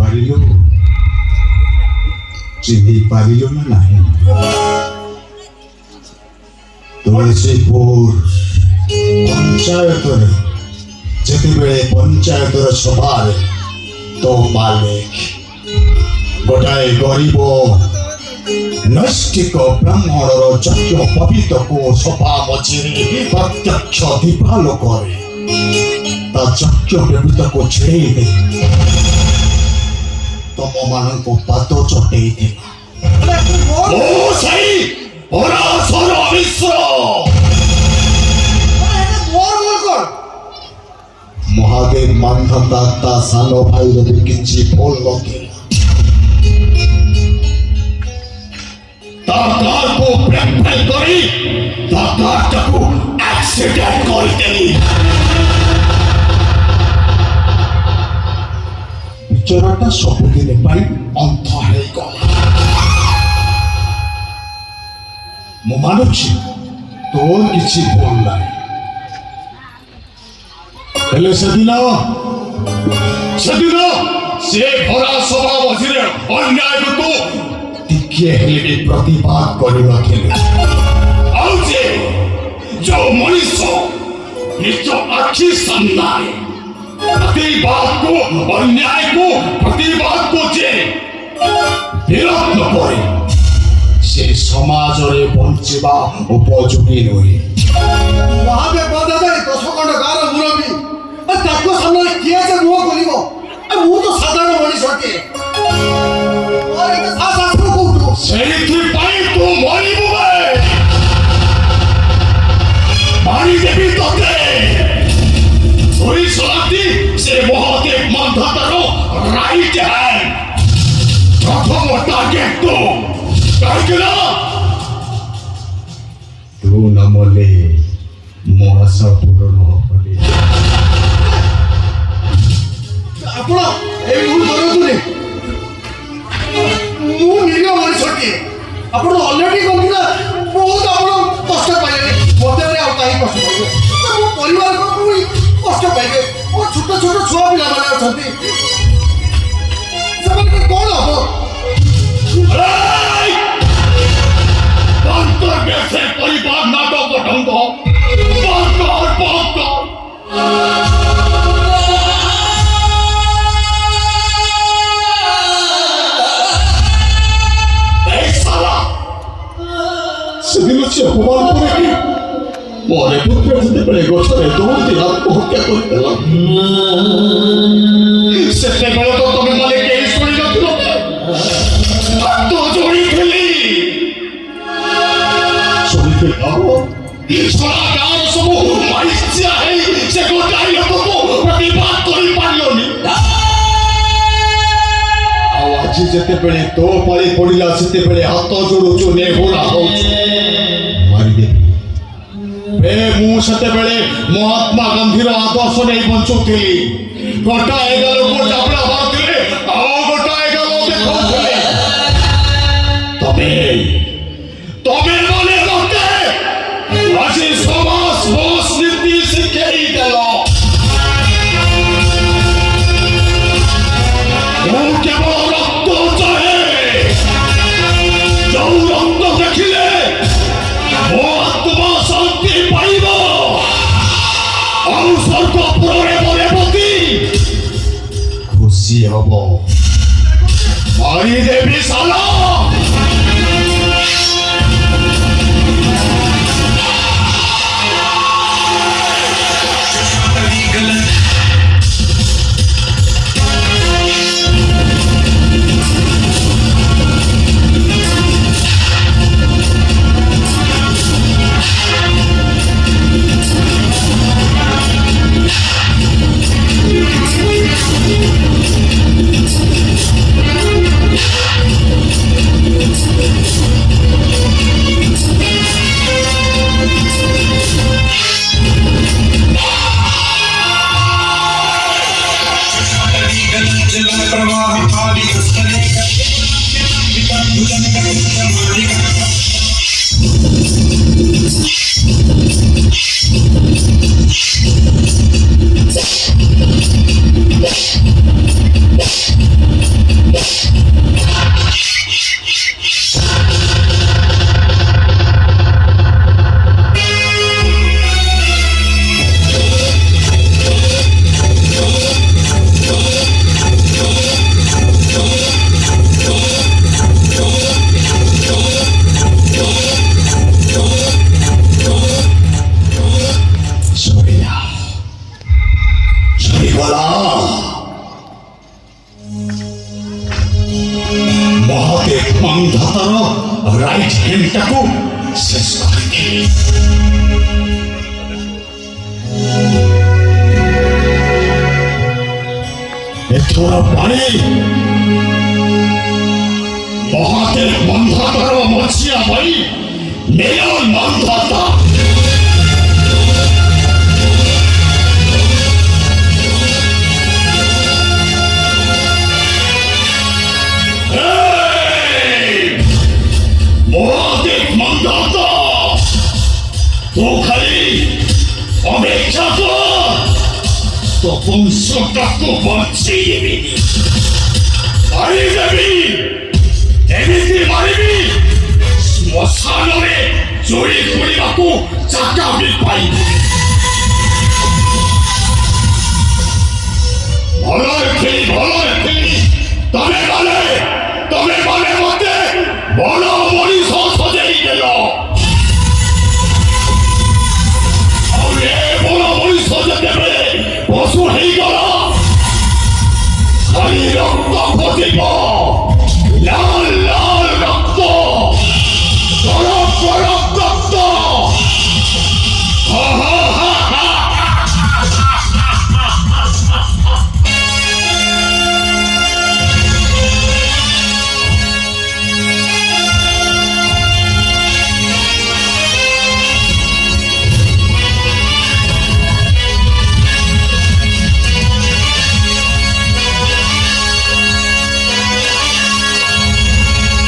पारिलु चिन्हि पारिलु ना नाही तुलसीपुर पंचायतर जेतेबेले पंचायतर सभारे तो मालिक गोटाए गरीब नैष्ठिक ब्राह्मणर यज्ञ पवित्र को सभा मझिरे प्रत्यक्ष दीपालोक ता यज्ञ व्यवृत को छेड़े दे तुम मान को पाद चटे महादेव मानधता ता सानो भाई रे किछि बोल लगे ताकार को ब्रेक फेल करी ताकार को एक्सीडेंट कर देली चरटा सबुदिन पाई अंत है गला मो मानुछि तोर किछि भूल नाही हेले सेदिन से भरा सभा मझिरे अन्याय को टिके हेले भी प्रतिवाद करि नथिले आउ जे जो मनुष्य निज आखि सामने प्रतिवाद को अन्याय को प्रतिवाद को जे विरोध न करे से समाज रे बंचिबा उपयोगी नहे महादेव बदादाई 10 खंड गार मुरबी ताको सामने किए जे मुह खोलिबो मु तो साधारण मनीष के और एक सास को कहू सेठी पाई तू मरिबु बे मारी देबी तोते ओई सलाती से महादेव मानधतारो राइट हैंड प्रथम टार्गेट तो काइकला तू न मले मोहसा पूर्ण होबे आपण ए भूल करतुनी मु निरिय मनीष के आपण ऑलरेडी गंभीर बहुत आपण कष्ट पाइले मते रे आ काई कष्ट पाइले मो परिवार को पूरी कष्ट पाइले ओ छोट छोट छुआ पिला माने अछंती सब के कोन हो अंतर से परिवार नाटक ढंग बहुत सेदिन से अपमान करे मोरे पुत्र जेतेबेले गछरे दौड़ी आत्महत्या करदेला सेतेबेले तो तमे माने केही सुनी नथिलो तो जोड़ी खेली सुनिते आबो सारा गाँव सब माइस्या है से गोटाई लोक को प्रतिवाद करि पारिलोनी आज जेतेबेले तो पारी पड़िला सेतेबेले हाथ जोड़ुचु नेहुरा होउछु मारी दे बे मु सेतेबेले महात्मा गांधीर आदर्श नै बंचुथिली गोटा एगा लोक चापड़ा बारथिले आ गोटा एगा लोक देखौथिले तबे माने मते আজি समाज बोस नीति शिक्षाई देलो वो केवल रक्त चाहे जो रक्त देखिले वो आत्मा शांति पाइबो और स्वर्ग पुरे मरे पति खुशी हबो मारी देवी साला ମାନ୍ଧାତାର ରାଇଟ୍ ହ୍ୟାଣ୍ଡଟାକୁ ଶେଷ କରିଦେଲି। ଏଥର ପାଣି ମହାଦେବ ମାନ୍ଧାତାର ମଝିଆ ଭାଇ ମେୟର ମାନ୍ଧାତା। মহাদেব মান্ধাতা তো খালি অপেক্ষা কর, তো বংশটাকে বঞ্চিয়ে দেবি, মারি দেবি, এমিতি মারিবি শ্মশাନରେ চুরি କରିବାକୁ ଜାଗା ବି ପାଇବି।